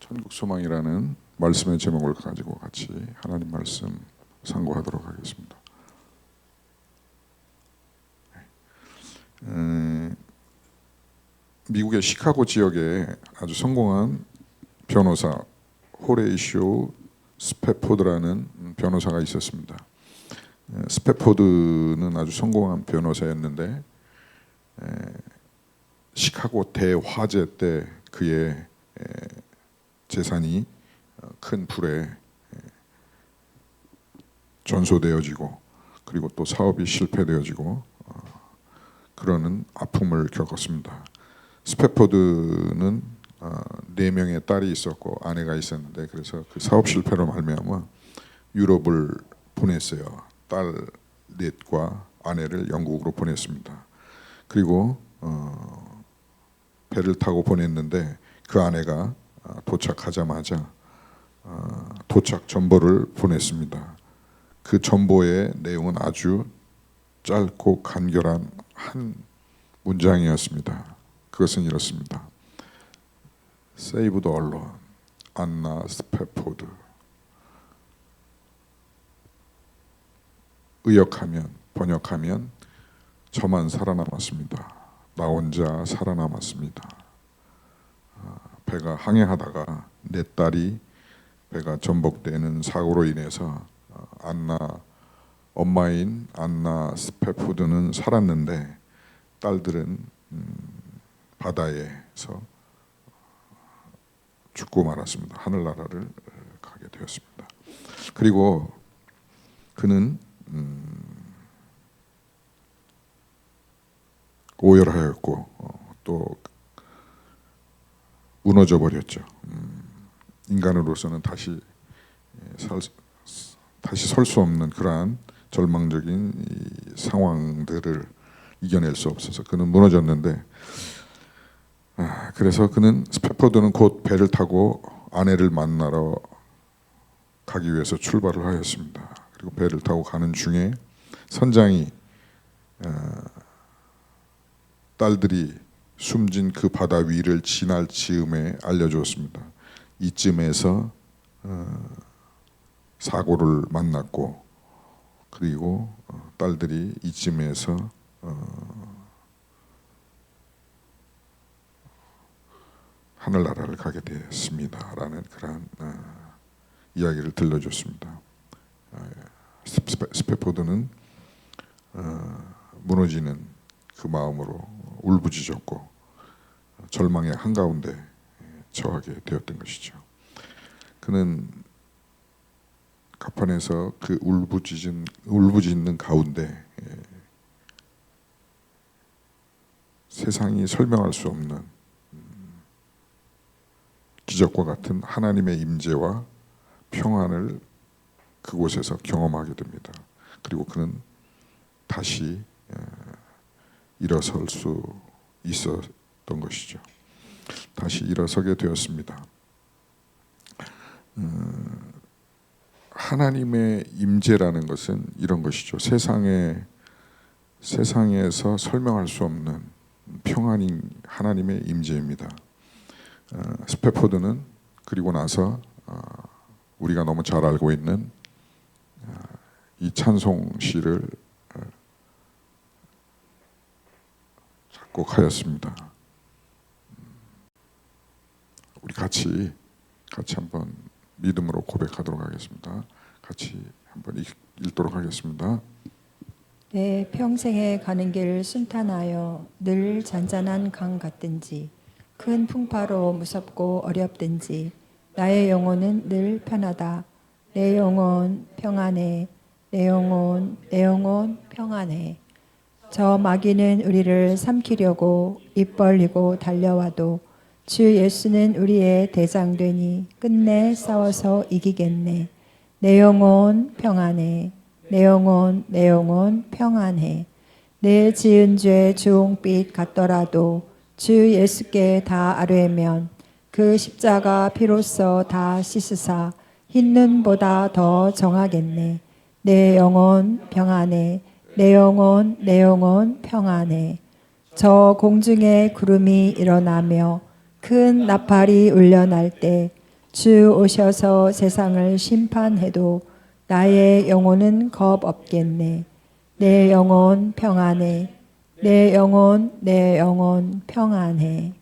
천국소망이라는 말씀의 제목을 가지고 같이 하나님 말씀 상고하도록 하겠습니다. 미국의 시카고 지역에 아주 성공한 변호사 호레이쇼 스패포드라는 변호사가 있었습니다. 스패포드는 아주 성공한 변호사였는데 시카고 대화재 때 그의 재산이 큰 불에 전소되어지고 그리고 또 사업이 실패되어지고 그러는 아픔을 겪었습니다. 스패포드는 4명의 딸이 있었고 아내가 있었는데 그래서 그 사업 실패로 말미암아 유럽을 보냈어요. 딸 넷과 아내를 영국으로 보냈습니다. 그리고 배를 타고 보냈는데 그 아내가 도착하자마자 도착 전보를 보냈습니다. 그 전보의 내용은 아주 짧고 간결한 한 문장이었습니다. 그것은 이렇습니다. Save the Alone, 안나 스패포드. 번역하면 저만 살아남았습니다. 나 혼자 살아남았습니다. 배가 항해하다가 내 딸이 배가 전복되는 사고로 인해서 엄마인 안나 스패포드는 살았는데 딸들은 바다에서 죽고 말았습니다. 하늘나라를 가게 되었습니다. 그리고 그는 오열하였고 또 무너져 버렸죠. 인간으로서는 다시 설 수 없는 그러한 절망적인 상황들을 이겨낼 수 없어서 그는 무너졌는데 그래서 스패포드는 곧 배를 타고 아내를 만나러 가기 위해서 출발을 하였습니다. 그리고 배를 타고 가는 중에 선장이 딸들이 숨진 그 바다 위를 지날 즈음에 알려주었습니다. 이쯤에서 사고를 만났고 그리고 딸들이 이쯤에서 하늘나라를 가게 되었습니다라는 그러한 이야기를 들려줬습니다. 스패포드는 무너지는 그 마음으로 울부짖었고 절망의 한가운데 처하게 되었던 것이죠. 그는 갑판에서 그 울부짖는 가운데 세상이 설명할 수 없는 기적과 같은 하나님의 임재와 평안을 그곳에서 경험하게 됩니다. 그리고 그는 다시 일어설 수 있었던 것이죠. 다시 일어서게 되었습니다. 하나님의 임재라는 것은 이런 것이죠. 세상에서 설명할 수 없는 평안인 하나님의 임재입니다. 스패포드는 그리고 나서 우리가 너무 잘 알고 있는 이 찬송시를 작곡하였습니다. 우리 같이 한번 믿음으로 고백하도록 하겠습니다. 같이 한번 읽도록 하겠습니다. 내 평생에 가는 길 순탄하여 늘 잔잔한 강 같든지 큰 풍파로 무섭고 어렵든지 나의 영혼은 늘 편하다. 내 영혼 평안해. 내 영혼 평안해. 저 마귀는 우리를 삼키려고 입 벌리고 달려와도 주 예수는 우리의 대장되니 끝내 싸워서 이기겠네. 내 영혼 평안해. 내 영혼 평안해. 내 지은 죄 주홍빛 같더라도 주 예수께 다 아뢰면 그 십자가 피로써 다 씻으사 흰 눈보다 더 정하겠네. 내 영혼 평안해. 내 영혼 평안해. 저 공중에 구름이 일어나며 큰 나팔이 울려날 때 주 오셔서 세상을 심판해도 나의 영혼은 겁 없겠네. 내 영혼 평안해. 내 영혼 평안해.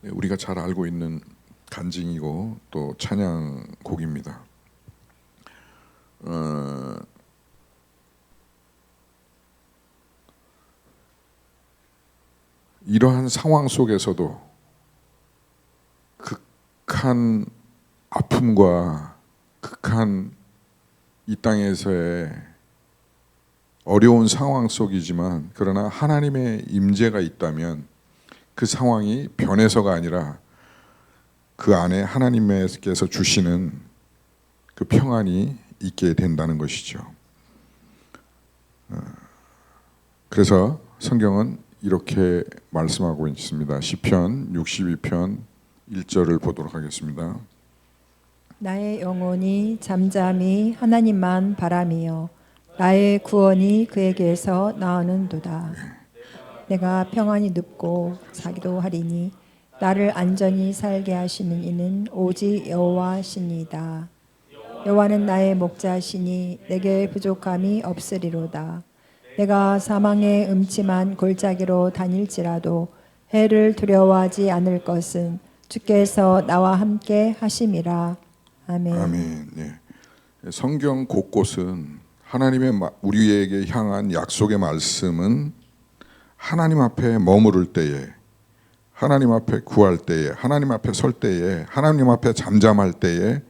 네, 우리가 잘 알고 있는 간증이고 또 찬양곡입니다. 이러한 상황 속에서도 극한 아픔과 극한 이 땅에서의 어려운 상황 속이지만 그러나 하나님의 임재가 있다면 그 상황이 변해서가 아니라 그 안에 하나님께서 주시는 그 평안이 있게 된다는 것이죠. 그래서 성경은 이렇게 말씀하고 있습니다. 시편 62편 1절을 보도록 하겠습니다. 나의 영혼이 잠잠히 하나님만 바라며 나의 구원이 그에게서 나오는도다. 내가 평안히 눕고 자기도 하리니 나를 안전히 살게 하시는 이는 오직 여호와시니이다. 여호와는 나의 목자시니 내게 부족함이 없으리로다. 내가 사망의 음침한 골짜기로 다닐지라도 해를 두려워하지 않을 것은 주께서 나와 함께 하심이라. 아멘. 아멘. 예. 성경 곳곳은 하나님의 우리에게 향한 약속의 말씀은 하나님 앞에 머무를 때에, 하나님 앞에 구할 때에, 하나님 앞에 설 때에, 하나님 앞에 잠잠할 때에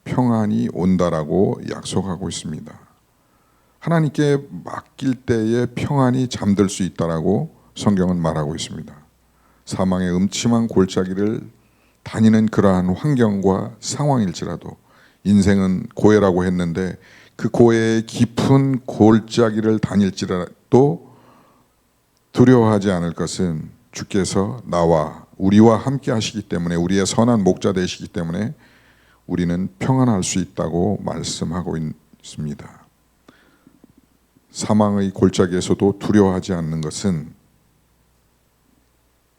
평안이 온다라고 약속하고 있습니다. 하나님께 맡길 때에 평안이 잠들 수 있다라고 성경은 말하고 있습니다. 사망의 음침한 골짜기를 다니는 그러한 환경과 상황일지라도 인생은 고해라고 했는데 그 고해의 깊은 골짜기를 다닐지라도 두려워하지 않을 것은 주께서 나와 우리와 함께 하시기 때문에 우리의 선한 목자 되시기 때문에 우리는 평안할 수 있다고 말씀하고 있습니다. 사망의 골짜기에서도 두려워하지 않는 것은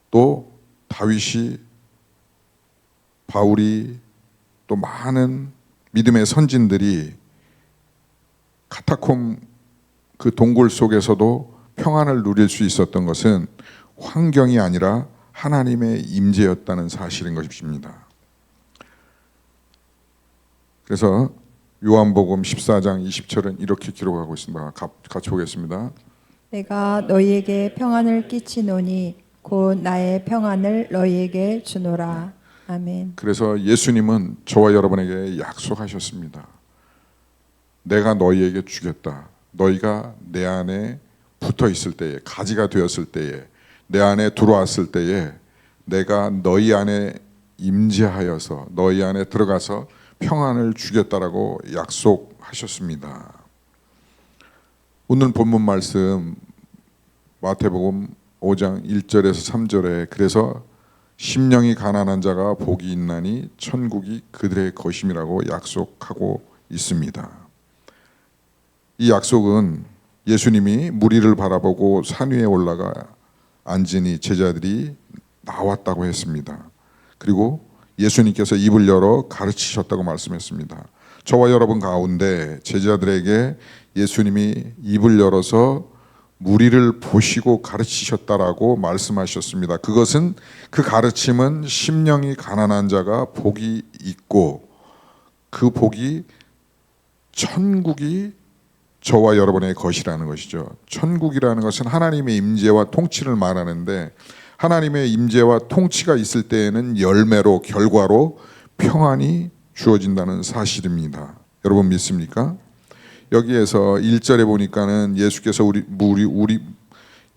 또 다윗이 바울이 또 많은 믿음의 선진들이 카타콤 그 동굴 속에서도 평안을 누릴 수 있었던 것은 환경이 아니라 하나님의 임재였다는 사실인 것입니다. 그래서 요한복음 14장 20절은 이렇게 기록하고 있습니다. 같이 보겠습니다. 내가 너희에게 평안을 끼치노니 곧 나의 평안을 너희에게 주노라. 아멘. 그래서 예수님은 저와 여러분에게 약속하셨습니다. 내가 너희에게 주겠다. 너희가 내 안에 붙어 있을 때에, 가지가 되었을 때에, 내 안에 들어왔을 때에 내가 너희 안에 임재하여서 너희 안에 들어가서 평안을 주겠다라고 약속하셨습니다. 오늘 본문 말씀 마태복음 5장 1절에서 3절에 그래서 심령이 가난한 자가 복이 있나니 천국이 그들의 것임이라고 약속하고 있습니다. 이 약속은 예수님이 무리를 바라보고 산 위에 올라가 앉으니 제자들이 나왔다고 했습니다. 그리고 예수님께서 입을 열어 가르치셨다고 말씀했습니다. 저와 여러분 가운데 제자들에게 예수님이 입을 열어서 무리를 보시고 가르치셨다라고 말씀하셨습니다. 그것은 그 가르침은 심령이 가난한 자가 복이 있고 그 복이 천국이 저와 여러분의 것이라는 것이죠. 천국이라는 것은 하나님의 임재와 통치를 말하는데 하나님의 임재와 통치가 있을 때에는 열매로 결과로 평안이 주어진다는 사실입니다. 여러분 믿습니까? 여기에서 1절에 보니까는 예수께서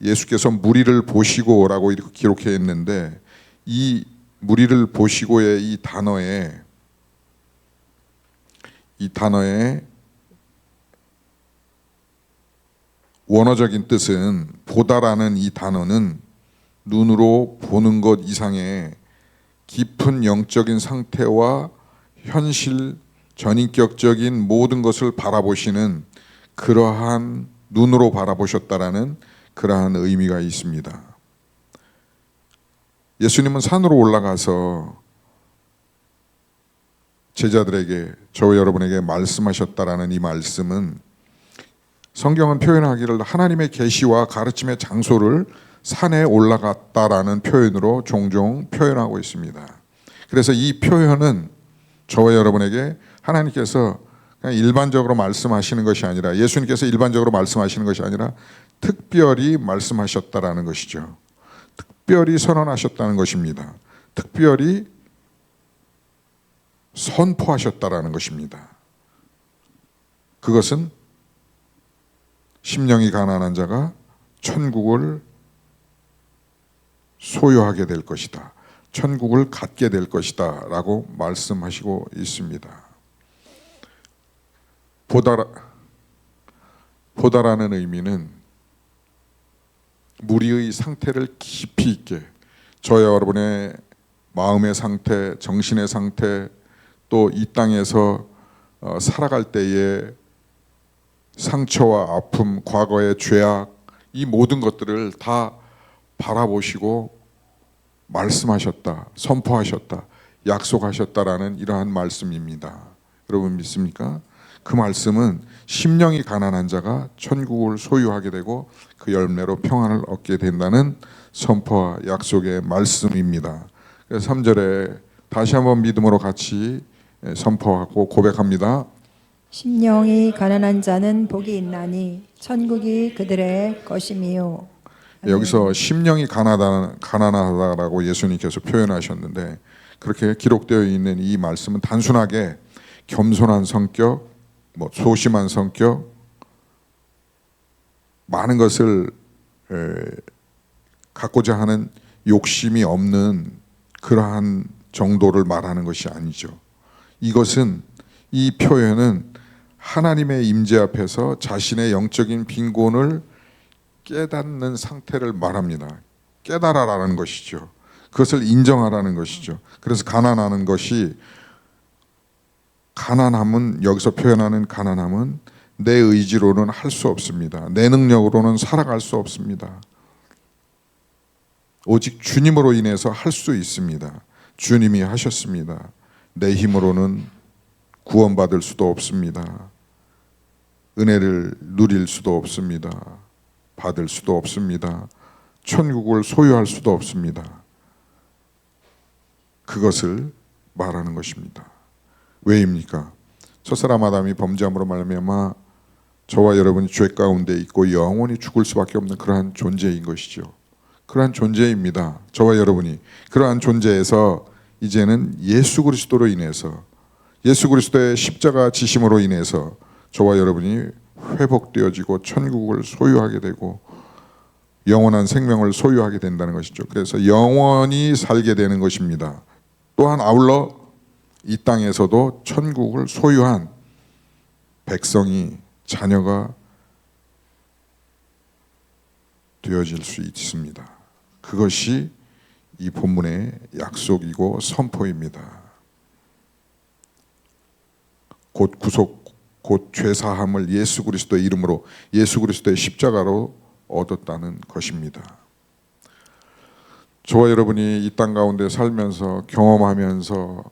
예수께서 무리를 보시고라고 이렇게 기록해 있는데 이 무리를 보시고의 이 단어의 원어적인 뜻은 보다라는 이 단어는 눈으로 보는 것 이상의 깊은 영적인 상태와 현실, 전인격적인 모든 것을 바라보시는 그러한 눈으로 바라보셨다라는 그러한 의미가 있습니다. 예수님은 산으로 올라가서 제자들에게, 저와 여러분에게 말씀하셨다라는 이 말씀은 성경은 표현하기를 하나님의 계시와 가르침의 장소를 산에 올라갔다라는 표현으로 종종 표현하고 있습니다. 그래서 이 표현은 저와 여러분에게 하나님께서 그냥 일반적으로 말씀하시는 것이 아니라, 예수님께서 일반적으로 말씀하시는 것이 아니라 특별히 말씀하셨다라는 것이죠. 특별히 선언하셨다는 것입니다. 특별히 선포하셨다라는 것입니다. 그것은 심령이 가난한 자가 천국을 소유하게 될 것이다, 천국을 갖게 될 것이다 라고 말씀하시고 있습니다. 보다라는 의미는 무리의 상태를 깊이 있게, 저와 여러분의 마음의 상태, 정신의 상태, 또 이 땅에서 살아갈 때의 상처와 아픔, 과거의 죄악, 이 모든 것들을 다 바라보시고 말씀하셨다, 선포하셨다, 약속하셨다라는 이러한 말씀입니다. 여러분 믿습니까? 그 말씀은 심령이 가난한 자가 천국을 소유하게 되고 그 열매로 평안을 얻게 된다는 선포와 약속의 말씀입니다. 그래서 3절에 다시 한번 믿음으로 같이 선포하고 고백합니다. 심령이 가난한 자는 복이 있나니 천국이 그들의 것임이요. 여기서 심령이 가난하다라고 예수님께서 표현하셨는데, 그렇게 기록되어 있는 이 말씀은 단순하게 겸손한 성격, 소심한 성격, 많은 것을 갖고자 하는 욕심이 없는 그러한 정도를 말하는 것이 아니죠. 이것은, 이 표현은 하나님의 임재 앞에서 자신의 영적인 빈곤을 깨닫는 상태를 말합니다. 깨달아라는 것이죠. 그것을 인정하라는 것이죠. 그래서 가난하는 것이, 가난함은, 여기서 표현하는 가난함은 내 의지로는 할 수 없습니다. 내 능력으로는 살아갈 수 없습니다. 오직 주님으로 인해서 할 수 있습니다. 주님이 하셨습니다. 내 힘으로는 구원받을 수도 없습니다. 은혜를 누릴 수도 없습니다. 받을 수도 없습니다. 천국을 소유할 수도 없습니다. 그것을 말하는 것입니다. 왜입니까? 첫사람 아담이 범죄함으로 말미암아 저와 여러분이 죄 가운데 있고 영원히 죽을 수밖에 없는 그러한 존재인 것이죠. 그러한 존재입니다. 저와 여러분이 그러한 존재에서 이제는 예수 그리스도로 인해서, 예수 그리스도의 십자가 지심으로 인해서 저와 여러분이 회복되어지고 천국을 소유하게 되고 영원한 생명을 소유하게 된다는 것이죠. 그래서 영원히 살게 되는 것입니다. 또한 아울러 이 땅에서도 천국을 소유한 백성이, 자녀가 되어질 수 있습니다. 그것이 이 본문의 약속이고 선포입니다. 곧 구속, 곧 죄사함을 예수 그리스도의 이름으로, 예수 그리스도의 십자가로 얻었다는 것입니다. 저와 여러분이 이 땅 가운데 살면서 경험하면서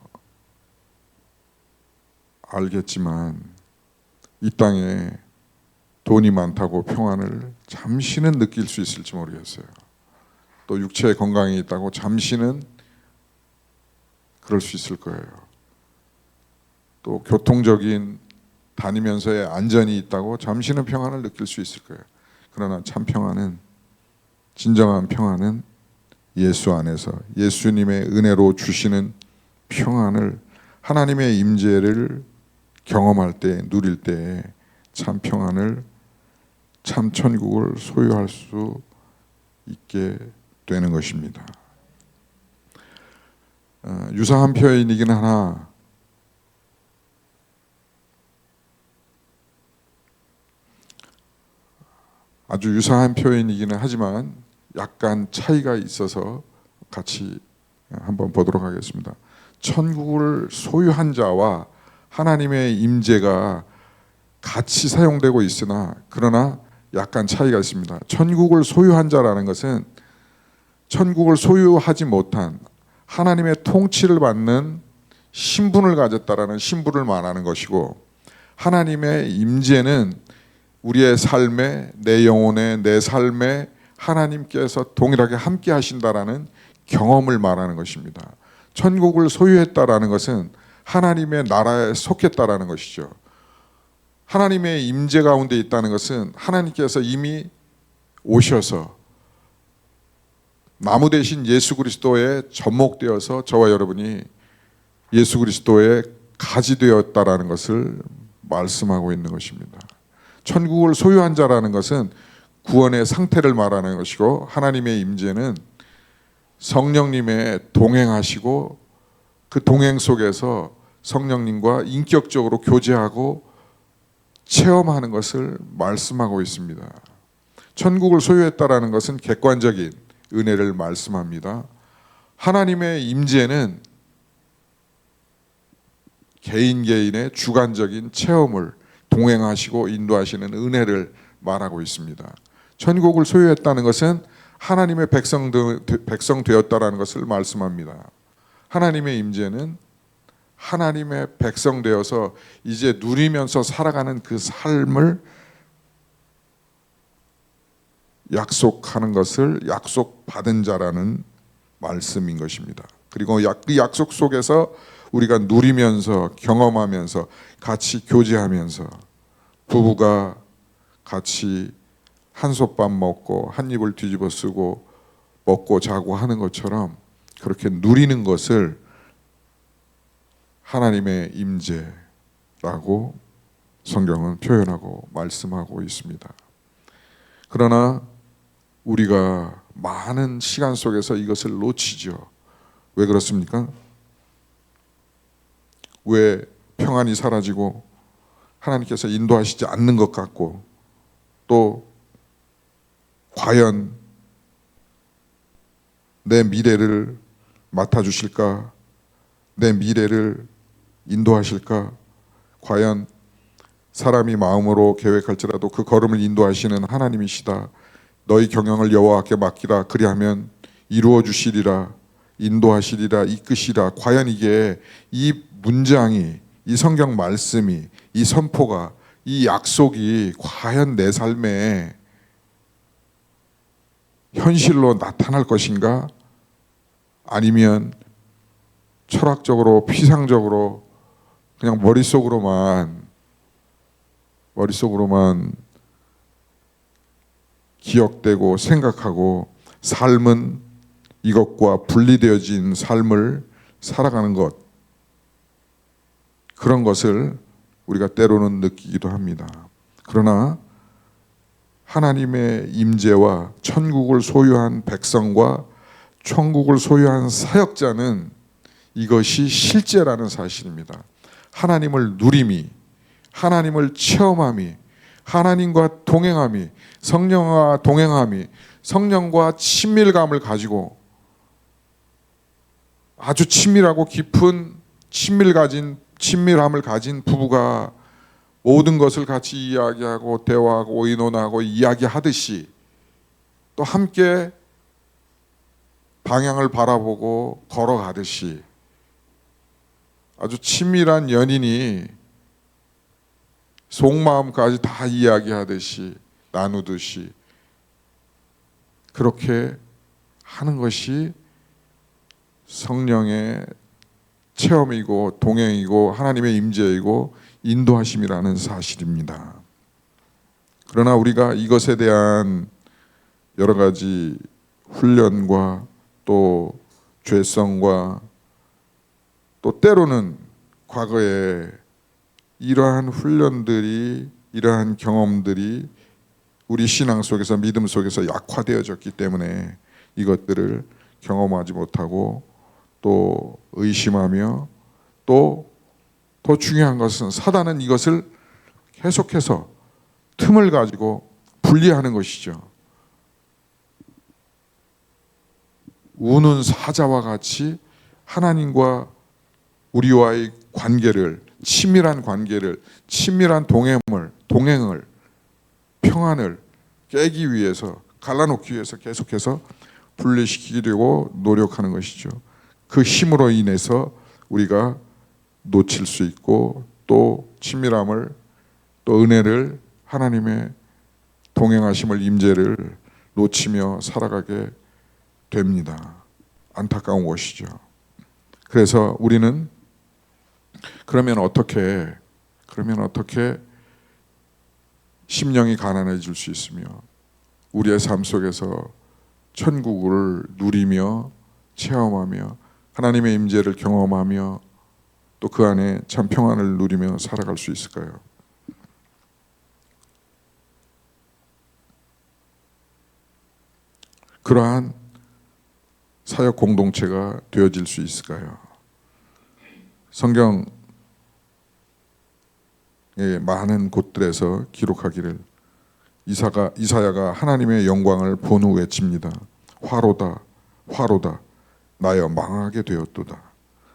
알겠지만, 이 땅에 돈이 많다고 평안을 잠시는 느낄 수 있을지 모르겠어요. 또 육체의 건강이 있다고 잠시는 그럴 수 있을 거예요. 또 교통적인 다니면서의 안전이 있다고 잠시는 평안을 느낄 수 있을 거예요. 그러나 참 평안은, 진정한 평안은 예수 안에서 예수님의 은혜로 주시는 평안을, 하나님의 임재를 경험할 때, 누릴 때 참 평안을, 참 천국을 소유할 수 있게 되는 것입니다. 유사한 표현이긴 하나 아주 유사한 표현이기는 하지만 약간 차이가 있어서 같이 한번 보도록 하겠습니다. 천국을 소유한 자와 하나님의 임재가 같이 사용되고 있으나, 그러나 약간 차이가 있습니다. 천국을 소유한 자라는 것은 천국을 소유하지 못한 하나님의 통치를 받는 신분을 가졌다라는 신분을 말하는 것이고, 하나님의 임재는 우리의 삶에, 내 영혼에, 내 삶에 하나님께서 동일하게 함께 하신다라는 경험을 말하는 것입니다. 천국을 소유했다라는 것은 하나님의 나라에 속했다라는 것이죠. 하나님의 임재 가운데 있다는 것은 하나님께서 이미 오셔서 나무 대신 예수 그리스도에 접목되어서 저와 여러분이 예수 그리스도의 가지 되었다라는 것을 말씀하고 있는 것입니다. 천국을 소유한 자라는 것은 구원의 상태를 말하는 것이고, 하나님의 임재는 성령님의 동행하시고 그 동행 속에서 성령님과 인격적으로 교제하고 체험하는 것을 말씀하고 있습니다. 천국을 소유했다라는 것은 객관적인 은혜를 말씀합니다. 하나님의 임재는 개인 개인의 주관적인 체험을 동행하시고 인도하시는 은혜를 말하고 있습니다. 천국을 소유했다는 것은 하나님의 백성 되었다라는 것을 말씀합니다. 하나님의 임재는 하나님의 백성 되어서 이제 누리면서 살아가는 그 삶을 약속하는 것을 약속받은 자라는 말씀인 것입니다. 그리고 그 약속 속에서 우리가 누리면서 경험하면서 같이 교제하면서 부부가 같이 한솥밥 먹고 한 입을 뒤집어 쓰고 먹고 자고 하는 것처럼 그렇게 누리는 것을 하나님의 임재라고 성경은 표현하고 말씀하고 있습니다. 그러나 우리가 많은 시간 속에서 이것을 놓치죠. 왜 그렇습니까? 왜 평안이 사라지고 하나님께서 인도하시지 않는 것 같고, 또 과연 내 미래를 맡아주실까? 내 미래를 인도하실까? 과연 사람이 마음으로 계획할지라도 그 걸음을 인도하시는 하나님이시다. 너희 경영을 여호와께 맡기라. 그리하면 이루어 주시리라. 인도하시리라. 이끄시라. 과연 이게 이 문장이, 이 성경 말씀이, 이 선포가, 이 약속이 과연 내 삶에 현실로 나타날 것인가? 아니면 철학적으로 피상적으로 그냥 머릿속으로만 기억되고 생각하고 삶은 이것과 분리되어진 삶을 살아가는 것, 그런 것을 우리가 때로는 느끼기도 합니다. 그러나 하나님의 임재와 천국을 소유한 백성과 천국을 소유한 사역자는 이것이 실제라는 사실입니다. 하나님을 누림이, 하나님을 체험함이, 하나님과 동행함이, 성령과 동행함이, 성령과 친밀감을 가지고 아주 친밀하고 깊은 친밀함을 가진 부부가 모든 것을 같이 이야기하고 대화하고 의논하고 이야기하듯이, 또 함께 방향을 바라보고 걸어가듯이, 아주 친밀한 연인이 속마음까지 다 이야기하듯이 나누듯이 그렇게 하는 것이 성령의 체험이고 동행이고 하나님의 임재이고 인도하심이라는 사실입니다. 그러나 우리가 이것에 대한 여러 가지 훈련과 또 죄성과 또 때로는 과거에 이러한 훈련들이, 이러한 경험들이 우리 신앙 속에서, 믿음 속에서 약화되어졌기 때문에 이것들을 경험하지 못하고 또 의심하며, 또 더 중요한 것은 사단은 이것을 계속해서 틈을 가지고 분리하는 것이죠. 우는 사자와 같이 하나님과 우리와의 관계를, 친밀한 관계를, 친밀한 동행을, 평안을 깨기 위해서, 갈라놓기 위해서 계속해서 분리시키려고 노력하는 것이죠. 그 힘으로 인해서 우리가 놓칠 수 있고 또 친밀함을 또 은혜를 하나님의 동행하심을 임재를 놓치며 살아가게 됩니다. 안타까운 것이죠. 그래서 우리는 그러면 어떻게 심령이 가난해질 수 있으며 우리의 삶 속에서 천국을 누리며 체험하며 하나님의 임재를 경험하며 또 그 안에 참 평안을 누리며 살아갈 수 있을까요? 그러한 사역 공동체가 되어질 수 있을까요? 성경의 많은 곳들에서 기록하기를 이사야가 하나님의 영광을 본 후 외칩니다. 화로다, 화로다, 나여 망하게 되었도다.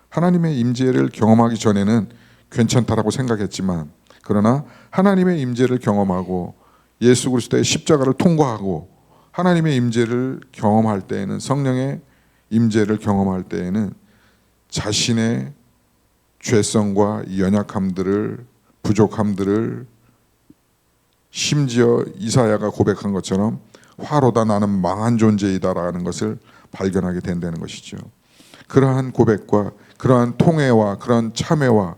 하나님의 임재를 경험하기 전에는 괜찮다라고 생각했지만 그러나 하나님의 임재를 경험하고 예수 그리스도의 십자가를 통과하고 하나님의 임재를 경험할 때에는 성령의 임재를 경험할 때에는 자신의 죄성과 연약함들을 부족함들을 심지어 이사야가 고백한 것처럼 화로다 나는 망한 존재이다라는 것을 발견하게 된다는 것이죠. 그러한 고백과 그러한 통회와 그러한 참회와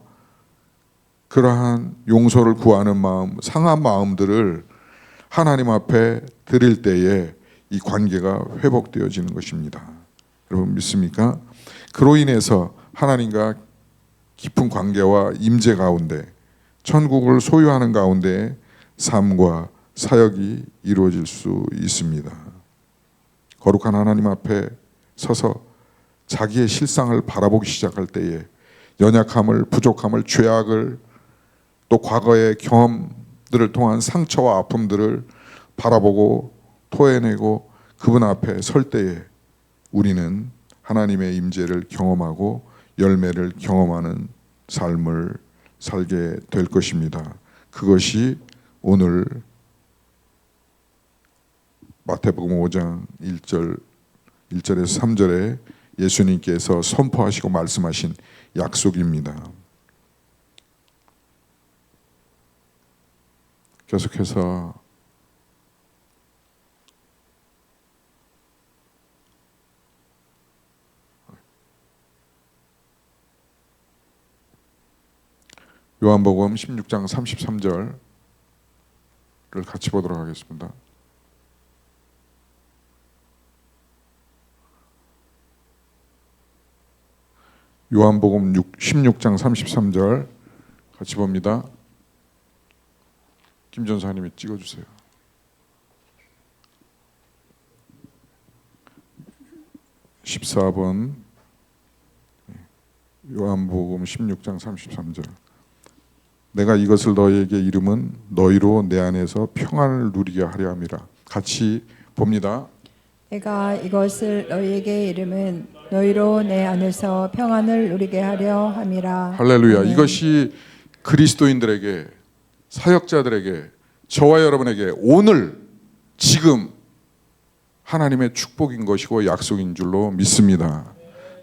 그러한 용서를 구하는 마음, 상한 마음들을 하나님 앞에 드릴 때에 이 관계가 회복되어지는 것입니다. 여러분 믿습니까? 그로 인해서 하나님과 깊은 관계와 임재 가운데 천국을 소유하는 가운데 삶과 사역이 이루어질 수 있습니다. 거룩한 하나님 앞에 서서 자기의 실상을 바라보기 시작할 때에 연약함을, 부족함을, 죄악을 또 과거의 경험들을 통한 상처와 아픔들을 바라보고 토해내고 그분 앞에 설 때에 우리는 하나님의 임재를 경험하고 열매를 경험하는 삶을 살게 될 것입니다. 그것이 오늘 마태복음 5장 1절에서 3절에 예수님께서 선포하시고 말씀하신 약속입니다. 계속해서 요한복음 16장 33절을 같이 보도록 하겠습니다. 요한복음 16장 33절 같이 봅니다. 김 전사님이 찍어주세요. (14번) 요한복음 16장 33절 내가 이것을 너희에게 이름은 너희로 내 안에서 평안을 누리게 하려 함이라. 같이 봅니다. 내가 이것을 너희에게 이름은 너희로 내 안에서 평안을 누리게 하려 함이라. 할렐루야. 아멘. 이것이 그리스도인들에게 사역자들에게 저와 여러분에게 오늘 지금 하나님의 축복인 것이고 약속인 줄로 믿습니다.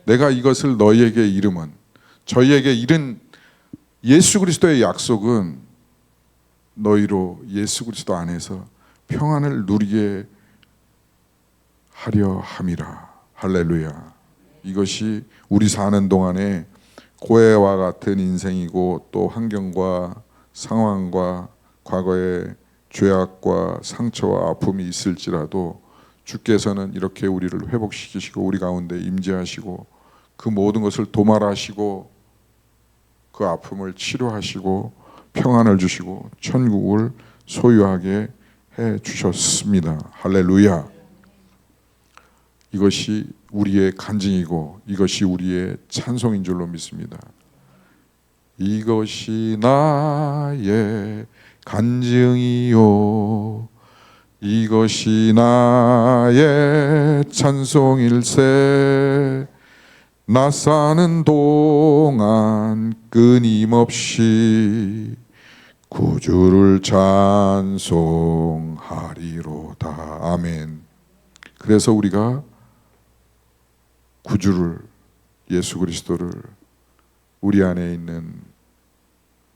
내가 이것을 너희에게 이름은 저희에게 이른 예수 그리스도의 약속은 너희로 예수 그리스도 안에서 평안을 누리게 하려 함이라. 할렐루야. 이것이 우리 사는 동안에 고해와 같은 인생이고 또 환경과 상황과 과거의 죄악과 상처와 아픔이 있을지라도 주께서는 이렇게 우리를 회복시키시고 우리 가운데 임재하시고 그 모든 것을 도말하시고 그 아픔을 치료하시고 평안을 주시고 천국을 소유하게 해 주셨습니다. 할렐루야. 이것이 우리의 간증이고 이것이 우리의 찬송인 줄로 믿습니다. 이것이 나의 간증이요 이것이 나의 찬송일세 나 사는 동안 끊임없이 구주를 찬송하리로다. 아멘. 그래서 우리가 구주를 예수 그리스도를 우리 안에 있는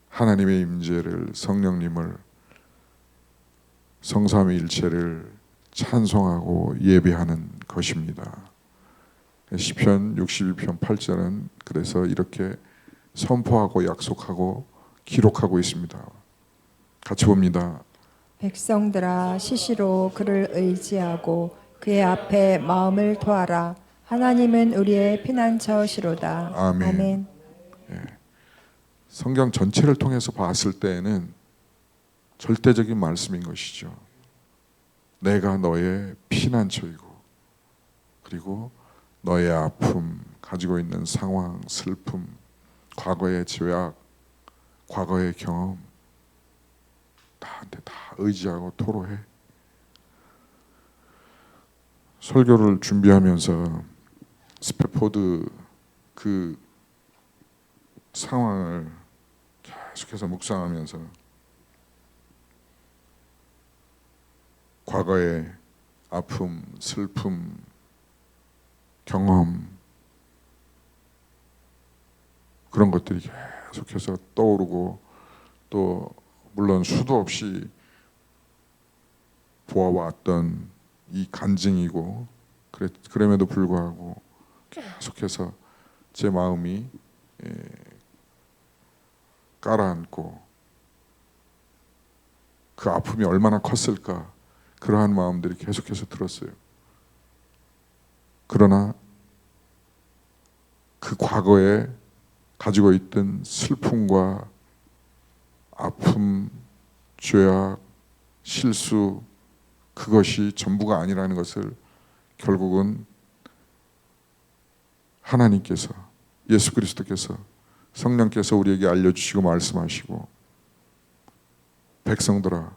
하나님의 임재를 성령님을 성삼위일체를 찬송하고 예배하는 것입니다. 시편 61편 8절은 그래서 이렇게 선포하고 약속하고 기록하고 있습니다. 같이 봅니다. 백성들아 시시로 그를 의지하고 그의 앞에 마음을 토하라. 하나님은 우리의 피난처시로다. 아멘. 아멘. 성경 전체를 통해서 봤을 때에는 절대적인 말씀인 것이죠. 내가 너의 피난처이고 그리고 너의 아픔, 가지고 있는 상황, 슬픔, 과거의 죄악, 과거의 경험 나한테 다 의지하고 토로해. 설교를 준비하면서 스패포드 그 상황을 계속해서 묵상하면서 과거의 아픔, 슬픔, 경험 그런 것들이 계속해서 떠오르고 또 물론 수도 없이 보아왔던 이 간증이고 그럼에도 불구하고 계속해서 제 마음이 깔아앉고 그 아픔이 얼마나 컸을까 그러한 마음들이 계속해서 들었어요. 그러나 그 과거에 가지고 있던 슬픔과 아픔, 죄악, 실수 그것이 전부가 아니라는 것을 결국은 하나님께서 예수 그리스도께서 성령께서 우리에게 알려주시고 말씀하시고 백성들아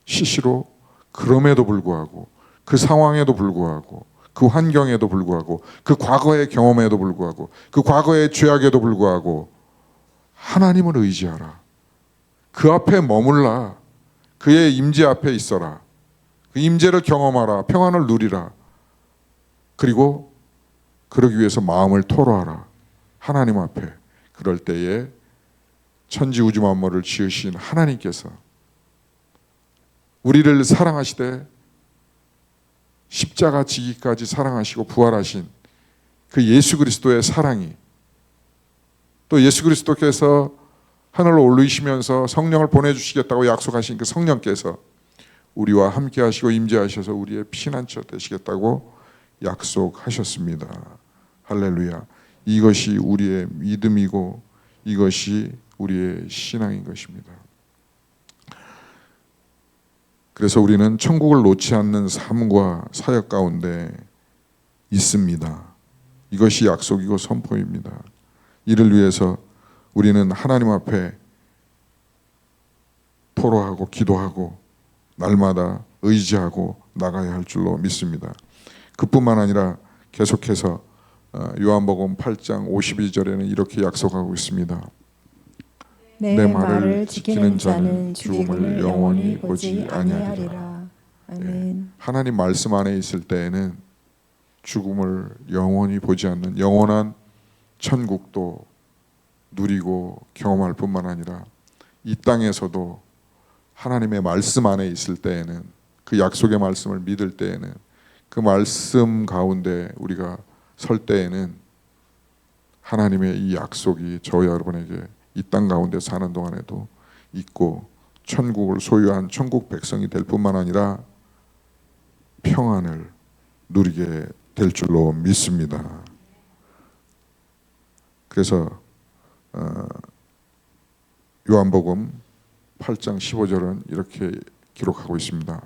시시로 그럼에도 불구하고 그 상황에도 불구하고 그 환경에도 불구하고 그 과거의 경험에도 불구하고 그 과거의 죄악에도 불구하고 하나님을 의지하라. 그 앞에 머물라. 그의 임재 앞에 있어라. 그 임재를 경험하라. 평안을 누리라. 그리고 그러기 위해서 마음을 토로하라. 하나님 앞에. 그럴 때에 천지 우주 만물을 지으신 하나님께서 우리를 사랑하시되 십자가 지기까지 사랑하시고 부활하신 그 예수 그리스도의 사랑이 또 예수 그리스도께서 하늘로 올리시면서 성령을 보내주시겠다고 약속하신 그 성령께서 우리와 함께 하시고 임재하셔서 우리의 피난처 되시겠다고 약속하셨습니다. 할렐루야. 이것이 우리의 믿음이고 이것이 우리의 신앙인 것입니다. 그래서 우리는 천국을 놓지 않는 삶과 사역 가운데 있습니다. 이것이 약속이고 선포입니다. 이를 위해서 우리는 하나님 앞에 토로하고 기도하고 날마다 의지하고 나가야 할 줄로 믿습니다. 그뿐만 아니라 계속해서 요한복음 8장 52절에는 이렇게 약속하고 있습니다. 내 말을 지키는 자는 죽음을 영원히 보지 아니하리라. 아멘. 하나님 말씀 안에 있을 때에는 죽음을 영원히 보지 않는 영원한 천국도 누리고 경험할 뿐만 아니라 이 땅에서도 하나님의 말씀 안에 있을 때에는 그 약속의 말씀을 믿을 때에는 그 말씀 가운데 우리가 설 때에는 하나님의 이 약속이 저와 여러분에게 이 땅 가운데 사는 동안에도 있고 천국을 소유한 천국 백성이 될 뿐만 아니라 평안을 누리게 될 줄로 믿습니다. 그래서 요한복음 8장 15절은 이렇게 기록하고 있습니다.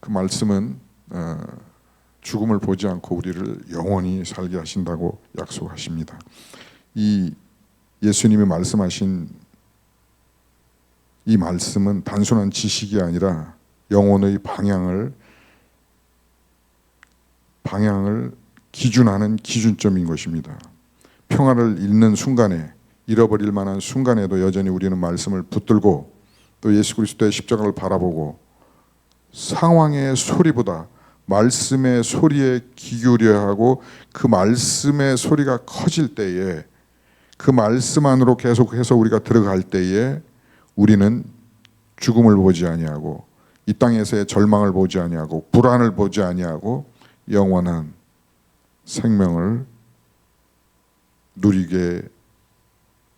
그 말씀은 죽음을 보지 않고 우리를 영원히 살게 하신다고 약속하십니다. 이 예수님이 말씀하신 이 말씀은 단순한 지식이 아니라 영혼의 방향을 방향을 기준하는 기준점인 것입니다. 평화를 잃는 순간에, 잃어버릴 만한 순간에도 여전히 우리는 말씀을 붙들고 또 예수 그리스도의 십자가를 바라보고 상황의 소리보다 말씀의 소리에 귀 기울여야 하고, 그 말씀의 소리가 커질 때에, 그 말씀 안으로 계속해서 우리가 들어갈 때에 우리는 죽음을 보지 아니하고 이 땅에서의 절망을 보지 아니하고 불안을 보지 아니하고 영원한 생명을 누리게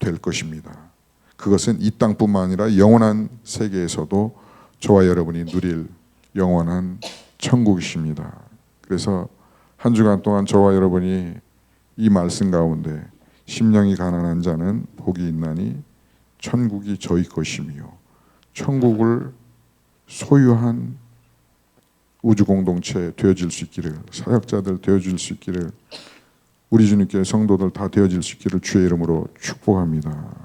될 것입니다. 그것은 이 땅뿐만 아니라 영원한 세계에서도 저와 여러분이 누릴 영원한 천국이십니다. 그래서 한 주간 동안 저와 여러분이 이 말씀 가운데 심령이 가난한 자는 복이 있나니 천국이 저희 것이며, 천국을 소유한 우주 공동체 되어질 수 있기를, 사역자들 되어질 수 있기를, 우리 주님께 성도들 다 되어질 수 있기를 주의 이름으로 축복합니다.